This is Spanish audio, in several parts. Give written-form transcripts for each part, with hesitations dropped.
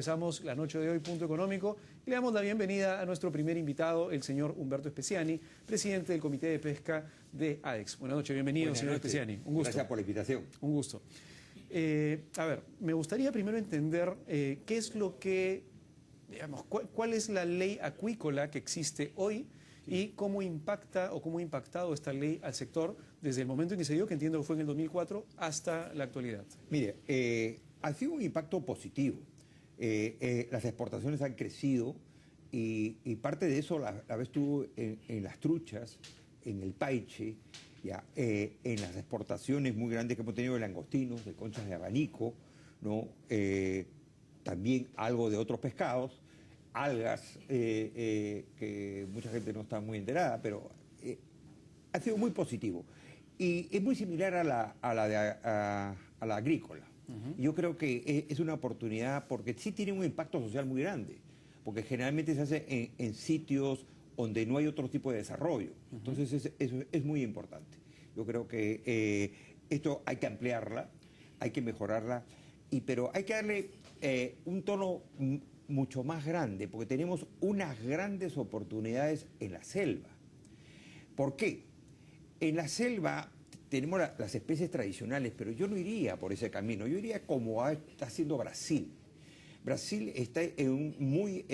Empezamos la noche de hoy, Punto Económico, y le damos la bienvenida a nuestro primer invitado, el señor Humberto Speziani, presidente del Comité de Pesca de ADEX. Buenas noches, bienvenido, señor Speziani. Un gusto. Gracias por la invitación. Un gusto. A ver, me gustaría primero entender qué es lo que, digamos, cuál es la ley acuícola que existe hoy y cómo impacta o cómo ha impactado esta ley al sector desde el momento en que se dio, que entiendo que fue en el 2004, hasta la actualidad. Mire, ha sido un impacto positivo. Las exportaciones han crecido y parte de eso la ves tú en las truchas, en el paiche, en las exportaciones muy grandes que hemos tenido de langostinos, de conchas de abanico, ¿no? También algo de otros pescados, algas, que mucha gente no está muy enterada, pero ha sido muy positivo. Y es muy similar a la agrícola. Yo creo que es una oportunidad porque sí tiene un impacto social muy grande, porque generalmente se hace en sitios donde no hay otro tipo de desarrollo. Entonces eso es muy importante. Yo creo que esto hay que ampliarla, hay que mejorarla, pero hay que darle un tono mucho más grande, porque tenemos unas grandes oportunidades en la selva. ¿Por qué? En la selva tenemos las especies tradicionales, pero yo no iría por ese camino, yo iría como está haciendo Brasil. Brasil está muy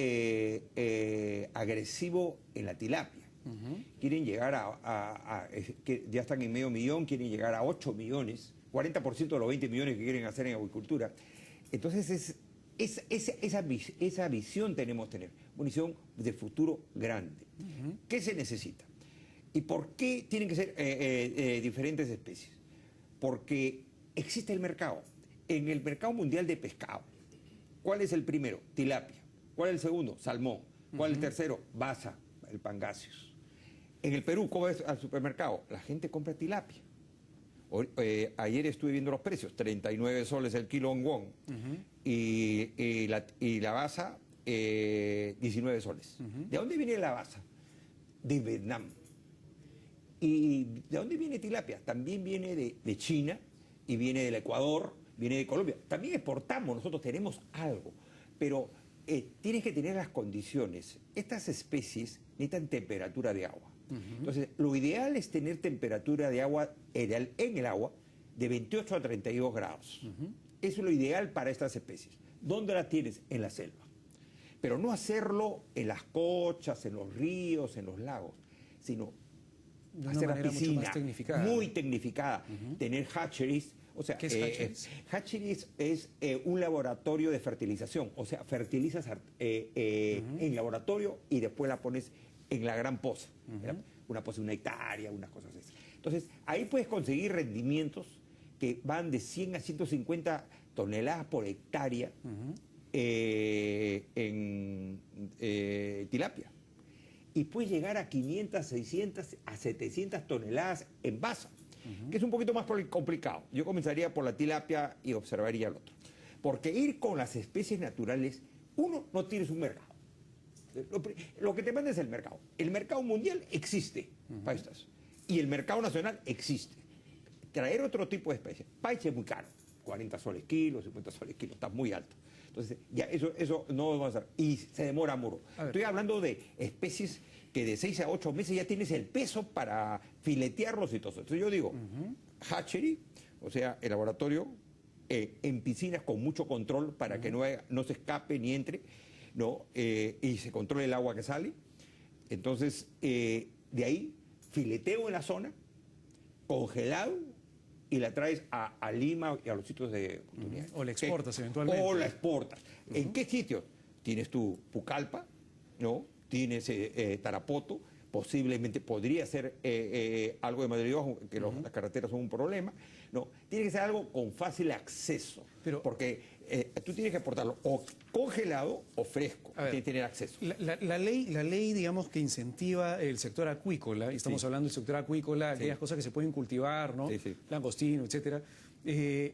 agresivo en la tilapia. Quieren llegar que ya están en 500.000, quieren llegar a 8 millones, 40% de los 20 millones que quieren hacer en acuicultura. Entonces esa visión tenemos que tener, una visión de futuro grande. ¿Qué se necesita? ¿Y por qué tienen que ser diferentes especies? Porque existe el mercado. En el mercado mundial de pescado, ¿cuál es el primero? Tilapia. ¿Cuál es el segundo? Salmón. ¿Cuál es el tercero? Basa, el pangasius. En el Perú, ¿cómo es al supermercado? La gente compra tilapia. Ayer estuve viendo los precios, 39 soles el kilo en won. Y la basa, 19 soles. ¿De dónde viene la basa? De Vietnam. ¿Y de dónde viene tilapia? También viene de China y viene del Ecuador, viene de Colombia. También exportamos, nosotros tenemos algo, pero tienes que tener las condiciones. Estas especies necesitan temperatura de agua. Entonces, lo ideal es tener temperatura de agua en el agua de 28 a 32 grados. Eso es lo ideal para estas especies. ¿Dónde las tienes? En la selva. Pero no hacerlo en las cochas, en los ríos, en los lagos, sino hacer la piscina muy tecnificada, tener hatcheries. O sea, ¿qué es hatcheries? Hatcheries es un laboratorio de fertilización. O sea, fertilizas en laboratorio y después la pones en la gran poza. Una poza de 1 hectárea, unas cosas así. Entonces, ahí puedes conseguir rendimientos que van de 100 a 150 toneladas por hectárea en tilapia. Y puede llegar a 500, 600, a 700 toneladas en basa, que es un poquito más complicado. Yo comenzaría por la tilapia y observaría el otro. Porque ir con las especies naturales, uno, no tienes un mercado. Lo que te manda es el mercado. El mercado mundial existe para estas. Y el mercado nacional existe. Traer otro tipo de especies. Paiche es muy caro. 40 soles kilo, 50 soles kilo, está muy alto. Entonces, ya eso no vamos a hacer. Y se demora mucho. Estoy hablando de especies que de 6 a 8 meses ya tienes el peso para filetearlos y todo eso. Entonces yo digo, hatchery, o sea, el laboratorio, en piscinas con mucho control para que no se escape ni entre, ¿no? Y se controle el agua que sale. Entonces, de ahí, fileteo en la zona, congelado, y la traes a Lima y a los sitios de oportunidad. O la exportas eventualmente. O la exportas. ¿En qué sitios? Tienes tu Pucallpa, ¿no? Tienes Tarapoto, posiblemente podría ser algo de Madrid, que las carreteras son un problema, ¿no? Tiene que ser algo con fácil acceso, porque tú tienes que exportarlo o congelado o fresco, tienes que tener acceso. La ley, digamos, que incentiva el sector acuícola, y estamos hablando del sector acuícola, aquellas cosas que se pueden cultivar, ¿no? Langostino, etcétera. De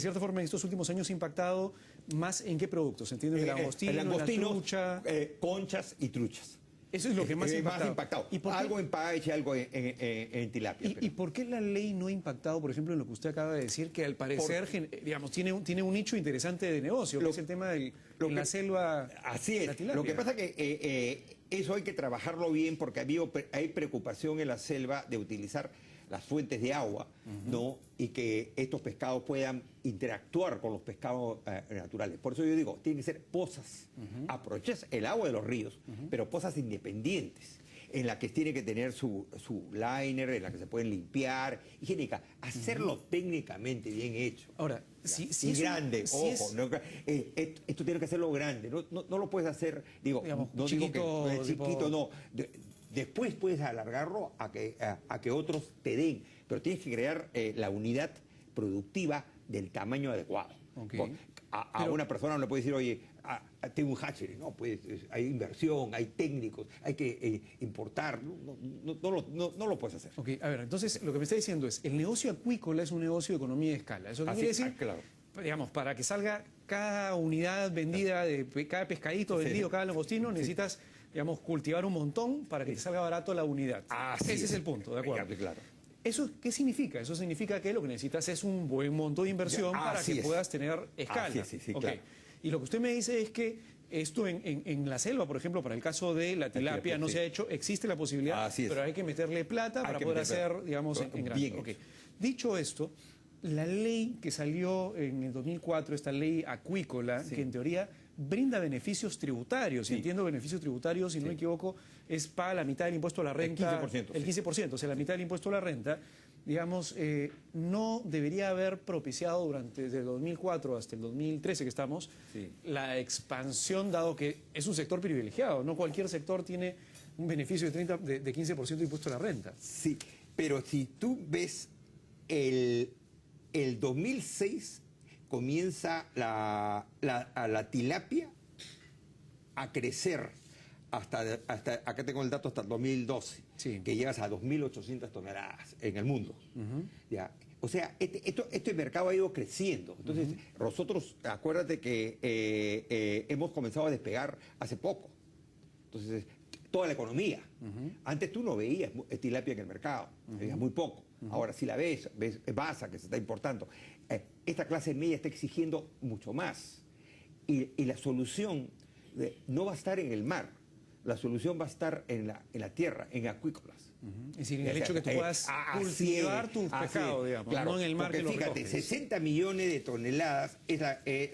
cierta forma, en estos últimos años ha impactado más en qué productos. Entiendo que el langostino, la trucha... conchas y truchas. Eso es lo que más ha impactado. ¿Y por qué? Algo en page y algo en tilapia. ¿Y por qué la ley no ha impactado, por ejemplo, en lo que usted acaba de decir, que al parecer, digamos, tiene un nicho interesante de negocio, que es el tema de la selva? Así es. Lo que pasa es que eso hay que trabajarlo bien porque hay preocupación en la selva de utilizar las fuentes de agua, ¿no? Y que estos pescados puedan interactuar con los pescados naturales. Por eso yo digo, tienen que ser pozas. Aprovechar el agua de los ríos, pero pozas independientes, en las que tiene que tener su liner, en la que se pueden limpiar, higiénica. Hacerlo técnicamente bien hecho. Ahora, y grande, ojo. Esto tiene que hacerlo grande. No lo puedes hacer, digo, digamos, no chiquito, digo que chiquito, no. Después puedes alargarlo a que otros te den, pero tienes que crear la unidad productiva del tamaño adecuado. Okay. A una persona no le puedes decir, oye, tengo un hatchery, no, pues hay inversión, hay técnicos, hay que importar, no lo puedes hacer. Ok, a ver, entonces lo que me está diciendo es, el negocio acuícola es un negocio de economía de escala. ¿Eso qué quiere decir? Claro. Digamos, para que salga cada unidad vendida, cada pescadito vendido, cada langostino, necesitas, digamos, cultivar un montón para que te salga barato la unidad. Ese es el punto, ¿de acuerdo? Claro. ¿Eso qué significa? Eso significa que lo que necesitas es un buen monto de inversión para que puedas tener escala. Sí, okay. Claro. Y lo que usted me dice es que esto en la selva, por ejemplo, para el caso de la tilapia no se ha hecho, existe la posibilidad, pero hay que meterle plata para poder hacer, digamos, en grande. Okay. Dicho esto, la ley que salió en el 2004, esta ley acuícola, que en teoría brinda beneficios tributarios, y entiendo beneficios tributarios, si no me equivoco, es paga la mitad del impuesto a la renta. El 15%. O sea, la mitad del impuesto a la renta, digamos, no debería haber propiciado desde el 2004 hasta el 2013 que estamos, la expansión, dado que es un sector privilegiado, no cualquier sector tiene un beneficio de 15% de impuesto a la renta. Sí, pero si tú ves el 2006 comienza la tilapia a crecer hasta acá tengo el dato, hasta el 2012, que llegas a 2.800 toneladas en el mundo. ¿Ya? O sea, este mercado ha ido creciendo. Entonces, nosotros, acuérdate que hemos comenzado a despegar hace poco. Entonces, toda la economía. Antes tú no veías tilapia en el mercado, veías muy poco. Ahora sí la ves Basa, que se está importando. Esta clase media está exigiendo mucho más. Y la solución no va a estar en el mar, la solución va a estar en la tierra, en acuícolas. Es decir, en el hecho que tú puedas cultivar tus pescados, digamos, claro, no en el mar que lo fíjate, recoges. 60 millones de toneladas es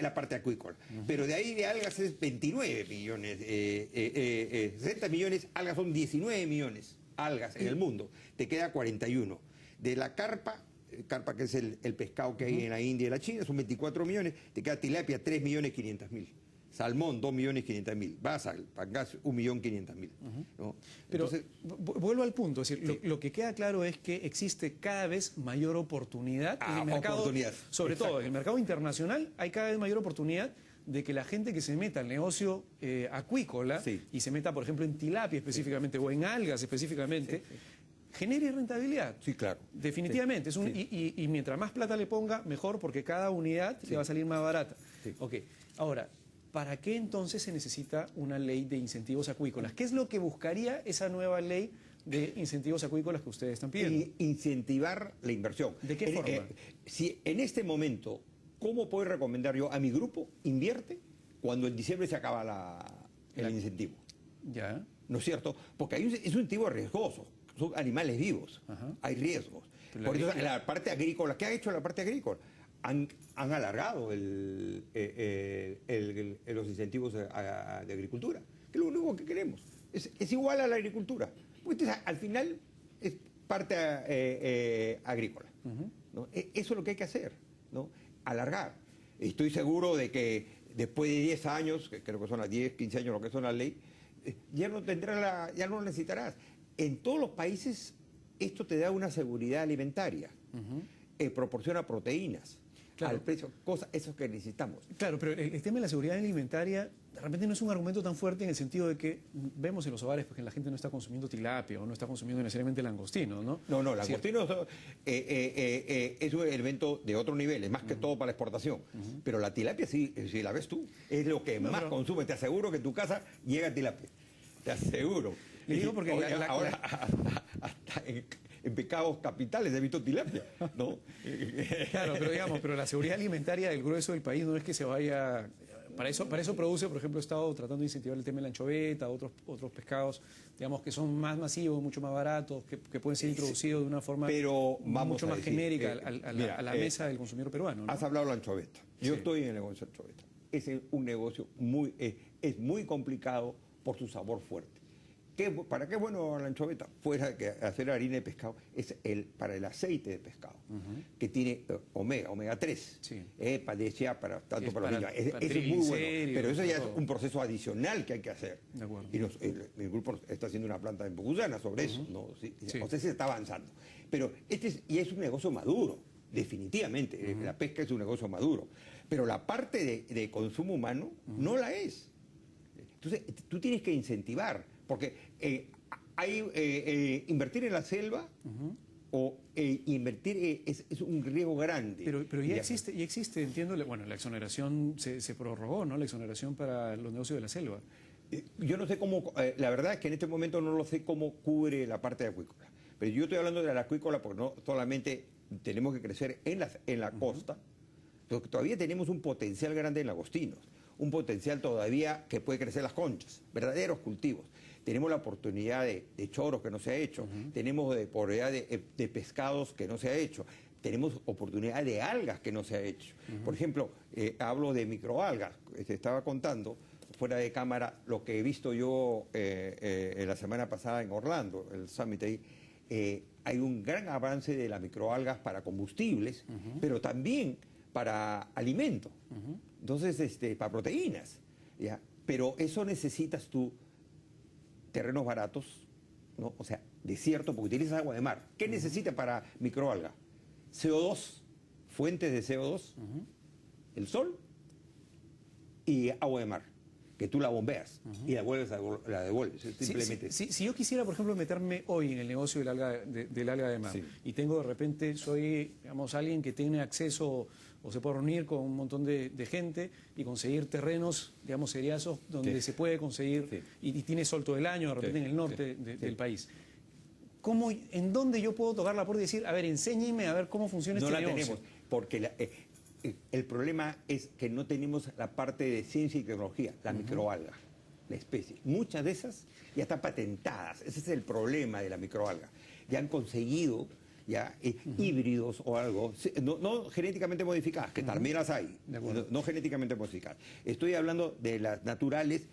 la parte acuícola, pero de ahí de algas es 29 millones, 60 millones, algas son 19 millones, algas en el mundo, te queda 41. De la carpa que es el pescado que hay en la India y la China, son 24 millones, te queda tilapia 3.500.000. Salmón, 2.500.000. Basa, pangas, 1.500.000. ¿No? Pero entonces, vuelvo al punto, es decir, lo que queda claro es que existe cada vez mayor oportunidad en el mercado, sobre todo en el mercado internacional, hay cada vez mayor oportunidad de que la gente que se meta al negocio acuícola y se meta, por ejemplo, en tilapia específicamente o en algas específicamente, genere rentabilidad. Sí, claro. Definitivamente. Y mientras más plata le ponga, mejor, porque cada unidad le va a salir más barata. Ok. Ahora, ¿para qué entonces se necesita una ley de incentivos acuícolas? ¿Qué es lo que buscaría esa nueva ley de incentivos acuícolas que ustedes están pidiendo? Incentivar la inversión. ¿De qué forma? Si en este momento, ¿cómo puedo recomendar yo a mi grupo? Invierte cuando en diciembre se acaba el incentivo. Ya. ¿No es cierto? Porque es un incentivo riesgoso. Son animales vivos. Hay riesgos. Por eso la parte agrícola, ¿qué ha hecho la parte agrícola? Han alargado los incentivos de agricultura, que es lo único que queremos. Es igual a la agricultura. Pues, al final es parte agrícola. ¿No? Eso es lo que hay que hacer, ¿no? Alargar. Estoy seguro de que después de 10 años, que creo que son las 10, 15 años lo que son la ley, ya no lo necesitarás. En todos los países esto te da una seguridad alimentaria, proporciona proteínas. Al precio, eso que necesitamos. Claro, pero el tema de la seguridad alimentaria de repente no es un argumento tan fuerte en el sentido de que vemos en los hogares porque la gente no está consumiendo tilapia o no está consumiendo necesariamente langostino, ¿no? No, langostino es un elemento de otro nivel, es más que todo para la exportación. Pero la tilapia sí, si la ves tú, es lo que más consume. Te aseguro que en tu casa llega tilapia. te aseguro. Le digo porque ahora hasta en pecados capitales he visto tilapia, ¿no? Claro, pero la seguridad alimentaria del grueso del país no es que se vaya... Para eso produce, por ejemplo, he estado tratando de incentivar el tema de la anchoveta, otros pescados, digamos, que son más masivos, mucho más baratos, que pueden ser introducidos de una forma mucho más genérica a la mesa del consumidor peruano, ¿no? Has hablado de la anchoveta. Yo estoy en el negocio de anchoveta. Es un negocio es muy complicado por su sabor fuerte. ¿Para qué es bueno la anchoveta? Fuera de que hacer harina de pescado, es para el aceite de pescado, que tiene omega 3. Sí. Decía tanto para los niños. Para Eso es muy bueno. Pero eso ya es un proceso adicional que hay que hacer. De acuerdo. Y el grupo está haciendo una planta en Bogotá sobre eso. ¿No? Sí. O sea, se está avanzando. Pero es un negocio maduro, definitivamente. La pesca es un negocio maduro. Pero la parte de consumo humano no la es. Entonces, tú tienes que incentivar. Porque invertir en la selva o invertir es un riesgo grande. Pero ya existe, entiendo, bueno, la exoneración se prorrogó, ¿no? La exoneración para los negocios de la selva. Yo no sé cómo, la verdad es que en este momento no lo sé cómo cubre la parte de acuícola. Pero yo estoy hablando de la acuícola porque no solamente tenemos que crecer en la costa, porque todavía tenemos un potencial grande en lagostinos, un potencial todavía que puede crecer las conchas, verdaderos cultivos. Tenemos la oportunidad de choros que no se ha hecho, tenemos oportunidad de pescados que no se ha hecho, tenemos oportunidad de algas que no se ha hecho. Por ejemplo, hablo de microalgas, te estaba contando fuera de cámara lo que he visto yo la semana pasada en Orlando, el summit ahí. Hay un gran avance de las microalgas para combustibles, pero también para alimentos, entonces para proteínas, ¿ya? Pero eso necesitas tú terrenos baratos, ¿no? O sea, desierto, porque utilizas agua de mar. ¿Qué necesitas para microalga? CO2, fuentes de CO2, el sol y agua de mar, que tú la bombeas y la devuelves, simplemente. Si yo quisiera, por ejemplo, meterme hoy en el negocio del alga de mar, y tengo de repente, soy, digamos, alguien que tiene acceso o se puede reunir con un montón de gente y conseguir terrenos, digamos, seriazos, donde se puede conseguir, y tiene sol todo el año, de repente en el norte del país. ¿En dónde yo puedo tocar la puerta y decir, a ver, enséñeme a ver cómo funciona este negocio? No la tenemos, porque el problema es que no tenemos la parte de ciencia y tecnología, la microalga, la especie. Muchas de esas ya están patentadas, ese es el problema de la microalga. Ya han conseguido híbridos o algo, no genéticamente modificadas, que también las hay, no genéticamente modificadas. Estoy hablando de las naturales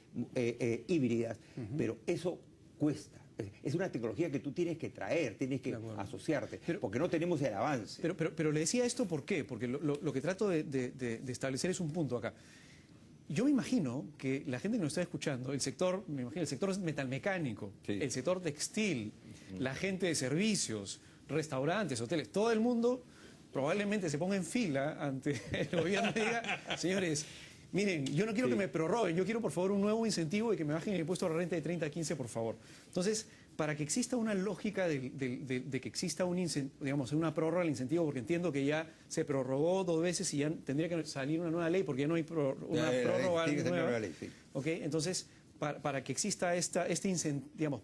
híbridas, pero eso cuesta. Es una tecnología que tú tienes que traer, tienes que asociarte, porque no tenemos el avance. Pero le decía esto, ¿por qué? Porque lo que trato de establecer es un punto acá. Yo me imagino que la gente que nos está escuchando, el sector metalmecánico, el sector textil, la gente de servicios, restaurantes, hoteles, todo el mundo probablemente se ponga en fila ante el gobierno y diga, señores, miren, yo no quiero que me prorroguen, yo quiero por favor un nuevo incentivo y que me bajen el impuesto a la renta de 30 a 15, por favor. Entonces, para que exista una lógica de que exista una prórroga del incentivo, porque entiendo que ya se prorrogó 2 veces y ya tendría que salir una nueva ley porque ya no hay una prórroga nueva. Okay, entonces, para que exista este incentivo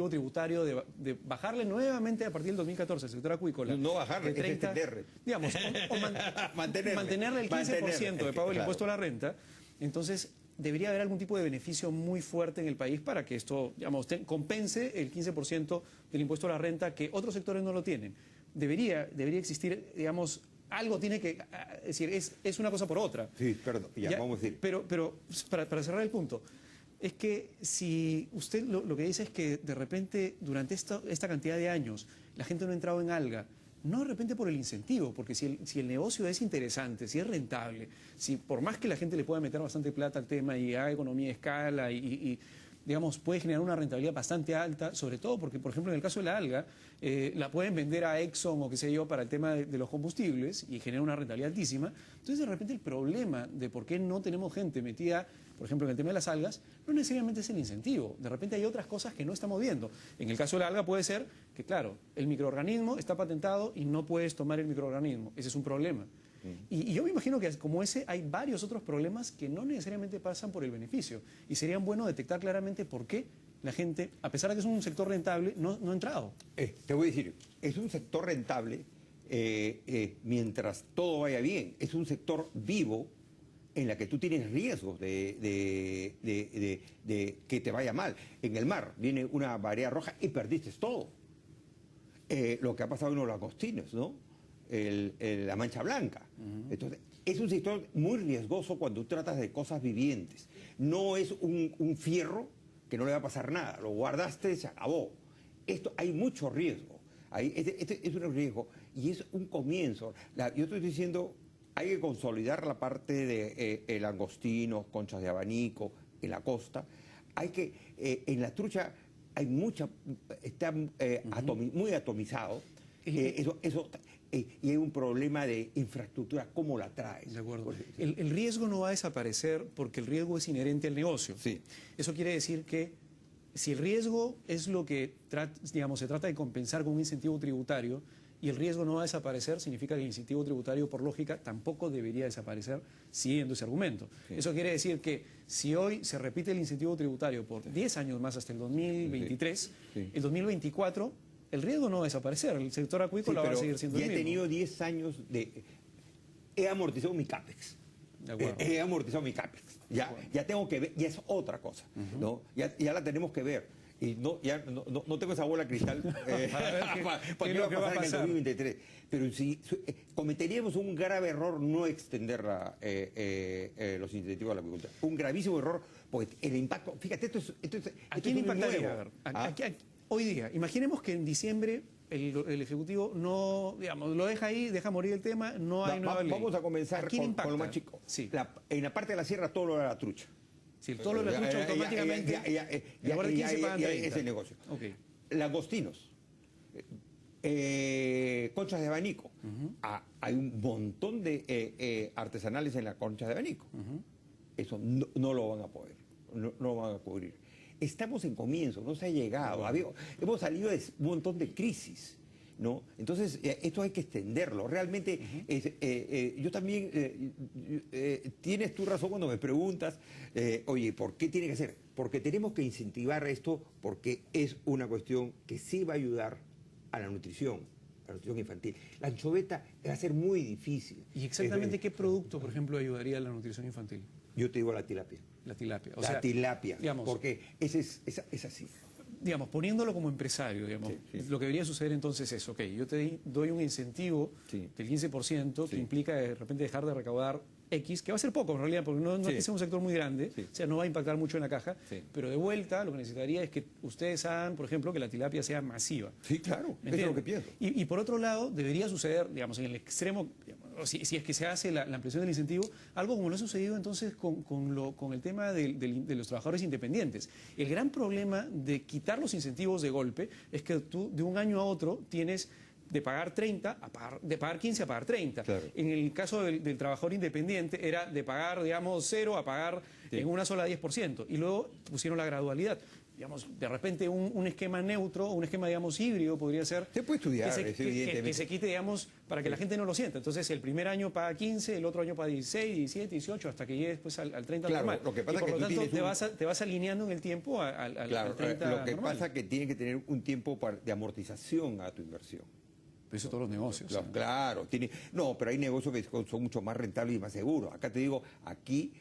tributario de bajarle nuevamente a partir del 2014 al sector acuícola. No bajarle, es extenderle. Digamos, mantenerle el 15% de pago del impuesto a la renta. Entonces, debería haber algún tipo de beneficio muy fuerte en el país para que esto, digamos, compense el 15% del impuesto a la renta que otros sectores no lo tienen. Debería existir, digamos, algo tiene que... Es decir, es una cosa por otra. Sí, perdón, vamos a decir. Pero para cerrar el punto, es que si usted lo que dice es que de repente durante esta cantidad de años la gente no ha entrado en alga, no de repente por el incentivo, porque si el negocio es interesante, si es rentable, si por más que la gente le pueda meter bastante plata al tema y haga economía de escala y digamos, puede generar una rentabilidad bastante alta, sobre todo porque, por ejemplo, en el caso de la alga, la pueden vender a Exxon o qué sé yo para el tema de los combustibles y genera una rentabilidad altísima. Entonces, de repente, el problema de por qué no tenemos gente metida, por ejemplo, en el tema de las algas, no necesariamente es el incentivo. De repente hay otras cosas que no estamos viendo. En el caso de la alga puede ser que, claro, el microorganismo está patentado y no puedes tomar el microorganismo. Ese es un problema. Y yo me imagino que como ese hay varios otros problemas que no necesariamente pasan por el beneficio. Y sería bueno detectar claramente por qué la gente, a pesar de que es un sector rentable, no ha entrado. Te voy a decir, es un sector rentable mientras todo vaya bien. Es un sector vivo en la que tú tienes riesgos de que te vaya mal. En el mar viene una marea roja y perdiste todo. Lo que ha pasado en los langostinos, ¿no? La mancha blanca. Entonces, es un sector muy riesgoso cuando tú tratas de cosas vivientes. No es un fierro que no le va a pasar nada. Lo guardaste, se acabó. Esto hay mucho riesgo. Este es un riesgo y es un comienzo. Yo estoy diciendo, hay que consolidar la parte de langostinos, conchas de abanico, en la costa. Hay que, en la trucha hay mucha, está muy atomizado. Y hay un problema de infraestructura, ¿cómo la traes? De acuerdo. El riesgo no va a desaparecer porque el riesgo es inherente al negocio. Sí. Eso quiere decir que si el riesgo es lo que se trata de compensar con un incentivo tributario y el riesgo no va a desaparecer, significa que el incentivo tributario, por lógica, tampoco debería desaparecer siguiendo ese argumento. Sí. Eso quiere decir que si hoy se repite el incentivo tributario por 10 años más hasta el 2023, el 2024... el riesgo no va a desaparecer, el sector acuícola va a seguir siendo el mismo. Ya he tenido 10 años he amortizado mi CAPEX. He amortizado mi CAPEX. Ya tengo que ver, ya es otra cosa, ¿no? Ya la tenemos que ver. Y no tengo esa bola de cristal para qué va a pasar en el 2023. Pero si cometeríamos un grave error no extender los incentivos a la agricultura. Un gravísimo error, porque el impacto... Fíjate, ¿A quién impactaría? Hoy día, imaginemos que en diciembre el Ejecutivo no, digamos, lo deja ahí, deja morir el tema, no hay nueva ley. Vamos a comenzar con lo más chico. Sí. En la parte de la sierra todo lo de la trucha. Sí, todo lo de la trucha automáticamente ya es el negocio. Okay. Langostinos, conchas de abanico. Hay un montón de artesanales en las conchas de abanico. Eso no lo van a poder, no lo van a cubrir. Estamos en comienzo, no se ha llegado. Hemos salido de un montón de crisis, ¿no? Entonces, esto hay que extenderlo. Realmente, yo también, tienes tu razón cuando me preguntas, oye, ¿por qué tiene que ser? Porque tenemos que incentivar esto porque es una cuestión que sí va a ayudar a la nutrición infantil. La anchoveta va a ser muy difícil. ¿Y exactamente qué producto, por ejemplo, ayudaría a la nutrición infantil? Yo te digo la tilapia. La tilapia. La tilapia, digamos, porque es así. Digamos, poniéndolo como empresario, digamos, lo que debería suceder entonces es, ok, yo te doy un incentivo del 15% que implica de repente dejar de recaudar X, que va a ser poco en realidad, porque no es que sea un sector muy grande, o sea, no va a impactar mucho en la caja, pero de vuelta lo que necesitaría es que ustedes hagan, por ejemplo, que la tilapia sea masiva. Sí, claro, eso es lo que pienso. Y por otro lado, debería suceder, digamos, en el extremo, digamos, si es que se hace la ampliación del incentivo, algo como lo ha sucedido entonces con el tema de los trabajadores independientes. El gran problema de quitar los incentivos de golpe es que tú de un año a otro tienes de pagar 30 de pagar 15 a pagar 30. Claro. En el caso del trabajador independiente era de pagar, digamos, 0 a pagar en una sola 10%. Y luego pusieron la gradualidad. Digamos, de repente un esquema neutro, un esquema, digamos, híbrido podría ser... Se puede estudiar, que se quite, digamos, para que la gente no lo sienta. Entonces, el primer año paga 15, el otro año paga 16, 17, 18, hasta que llegue después al 30 claro, normal. Lo que pasa y por lo tanto, te vas alineando en el tiempo al 30 Lo que normal. pasa es que tiene que tener un tiempo de amortización a tu inversión. Pero eso todos los negocios. Claro. Pero hay negocios que son mucho más rentables y más seguros. Acá te digo, aquí...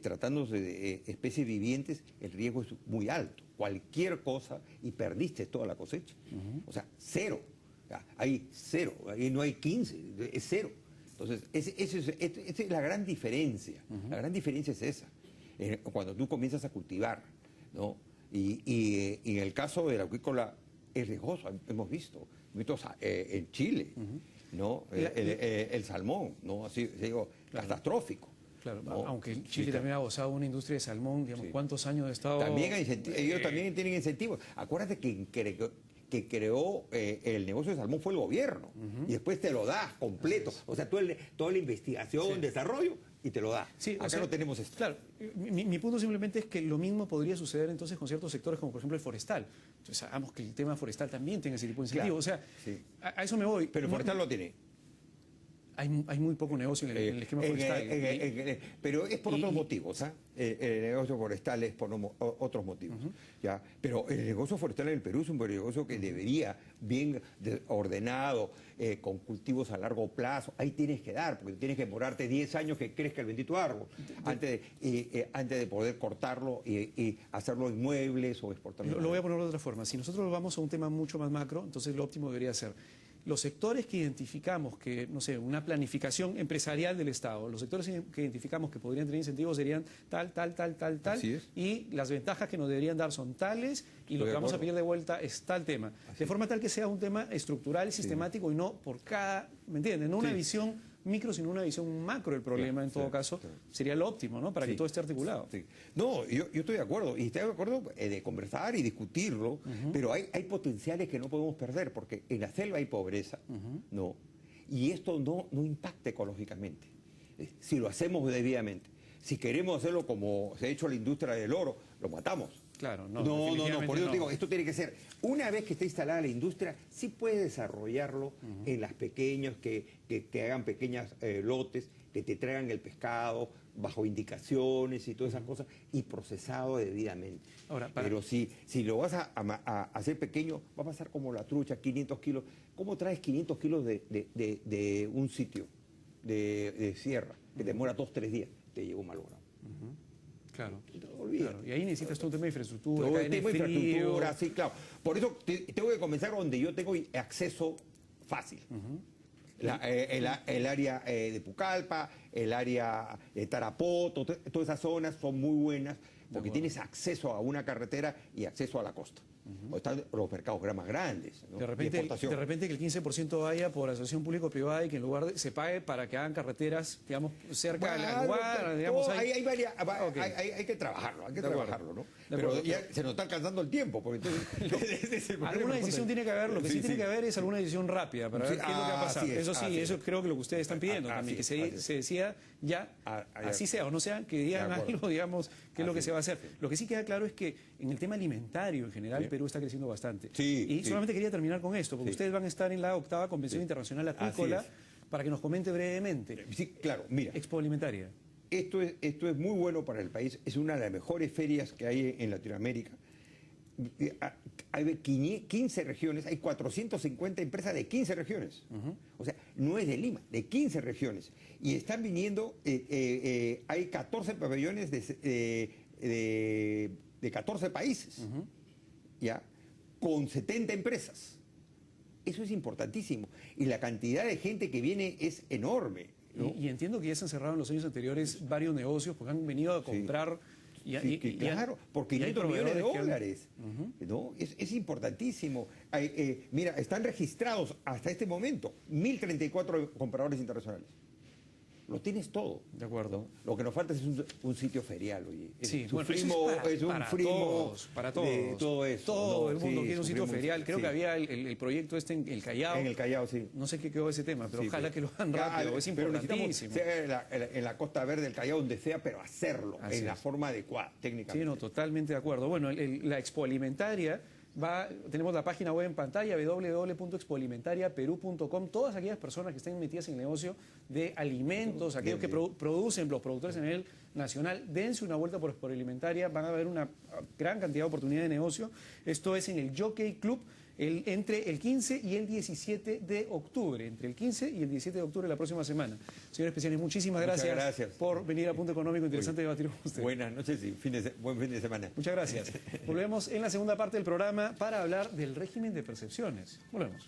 tratándose de especies vivientes, el riesgo es muy alto. Cualquier cosa y perdiste toda la cosecha. O sea, cero. O sea, hay cero. Ahí no hay 15, es cero. Entonces, esa es la gran diferencia. La gran diferencia es esa. Cuando tú comienzas a cultivar, ¿no? Y en el caso de la acuícola es riesgoso. Hemos visto en Chile, ¿no? El salmón, ¿no? Así digo, catastrófico. Claro, ¿no? Aunque Chile también ha gozado de una industria de salmón, digamos, ¿cuántos años ha estado...? También ellos también tienen incentivos. Acuérdate que creó el negocio de salmón fue el gobierno, y después te lo da completo. O sea, toda la investigación, desarrollo, y te lo da. Sí, acá no tenemos esto. Claro, mi punto simplemente es que lo mismo podría suceder entonces con ciertos sectores, como por ejemplo el forestal. Entonces, hagamos que el tema forestal también tenga ese tipo de incentivo. Claro, o sea, a eso me voy. Pero el forestal lo tiene. Hay muy poco negocio en el esquema forestal. Pero es por otros motivos, ¿ah? El negocio forestal es por otros motivos. ¿Ya? Pero el negocio forestal en el Perú es un negocio que debería, bien ordenado, con cultivos a largo plazo. Ahí tienes que dar, porque tienes que demorarte 10 años que crezca el bendito árbol, antes de poder cortarlo y hacerlo en muebles o exportarlo. Lo voy a poner de otra forma. Si nosotros vamos a un tema mucho más macro, entonces lo óptimo debería ser los sectores que identificamos que, no sé, una planificación empresarial del Estado, los sectores que identificamos que podrían tener incentivos serían tal, y las ventajas que nos deberían dar son tales, y lo que vamos a pedir de vuelta es tal tema. De forma tal que sea un tema estructural y sistemático y no por cada, ¿me entienden? No una visión micro, sino una visión macro del problema, en todo caso, sería lo óptimo, ¿no? Para que todo esté articulado. No, yo estoy de acuerdo, y estoy de acuerdo de conversar y discutirlo, pero hay potenciales que no podemos perder, porque en la selva hay pobreza, ¿no? Y esto no impacta ecológicamente, si lo hacemos debidamente. Si queremos hacerlo como se ha hecho la industria del oro, lo matamos. Claro, no, por eso digo, esto tiene que ser, una vez que esté instalada la industria, sí puedes desarrollarlo en las pequeñas, que hagan pequeñas lotes, que te traigan el pescado bajo indicaciones y todas esas cosas, y procesado debidamente. Ahora, pero si lo vas a hacer pequeño, va a pasar como la trucha, 500 kilos. ¿Cómo traes 500 kilos de un sitio, de sierra, que te demora 2 o 3 días? Te llegó malogrado. Claro. Y ahí necesitas todo un tema de infraestructura, infraestructura, sí, claro. Por eso tengo que comenzar donde yo tengo acceso fácil. El área de Pucallpa, el área de Tarapoto, todas esas zonas son muy buenas porque tienes acceso a una carretera y acceso a la costa. O están los mercados más grandes, ¿no? De repente que el 15% vaya por asociación público-privada y que en lugar se pague para que hagan carreteras, digamos, cerca de la lugar, digamos. Hay que trabajarlo, ¿no? Pero ya se nos está alcanzando el tiempo, porque entonces alguna decisión tiene que haber, lo que sí tiene que haber es alguna decisión rápida para ver qué es lo que va a pasar. Eso sí, eso creo que lo que ustedes están pidiendo también, que se decida ya, así sea o no sea, que digan algo, digamos, qué es lo que se va a hacer. Lo que sí queda claro es que en el tema alimentario en general, Perú está creciendo bastante. Y solamente quería terminar con esto, porque ustedes van a estar en la 8ª Convención Internacional Acuícola, para que nos comente brevemente. Sí, claro, mira. Expo Alimentaria. Esto es muy bueno para el país, es una de las mejores ferias que hay en Latinoamérica. Hay 15 regiones, hay 450 empresas de 15 regiones. O sea, no es de Lima, de 15 regiones. Y están viniendo, hay 14 pabellones de 14 países, ¿ya? Con 70 empresas. Eso es importantísimo. Y la cantidad de gente que viene es enorme, ¿no? Y entiendo que ya se han cerrado en los años anteriores varios negocios porque han venido a comprar. Claro, por 500 millones de dólares. ¿No? Es importantísimo. Mira, están registrados hasta este momento 1.034 compradores internacionales. Lo tienes todo. De acuerdo. Lo que nos falta es un sitio ferial, oye. Es un todos, para todos. De todo eso. Todo el mundo quiere un sitio ferial. Creo que había el proyecto en el Callao. En el Callao, sí. No sé qué quedó ese tema, pero ojalá que lo hagan rápido. Es importantísimo. Sea en la Costa Verde del Callao, donde sea, pero hacerlo en la forma adecuada, técnicamente. Sí, no, totalmente de acuerdo. Bueno, la Expo Alimentaria. Tenemos la página web en pantalla, www.expoalimentariaperú.com. Todas aquellas personas que estén metidas en el negocio de alimentos, aquellos que producen, los productores a nivel nacional, dense una vuelta por Expo Alimentaria, van a ver una gran cantidad de oportunidades de negocio. Esto es en el Jockey Club, entre el 15 y el 17 de octubre, entre el 15 y el 17 de octubre de la próxima semana. Señor Especiales, muchísimas gracias por venir a Punto Económico. Interesante debatir con usted. Buenas noches y buen fin de semana. Muchas gracias. Volvemos en la segunda parte del programa para hablar del régimen de percepciones. Volvemos.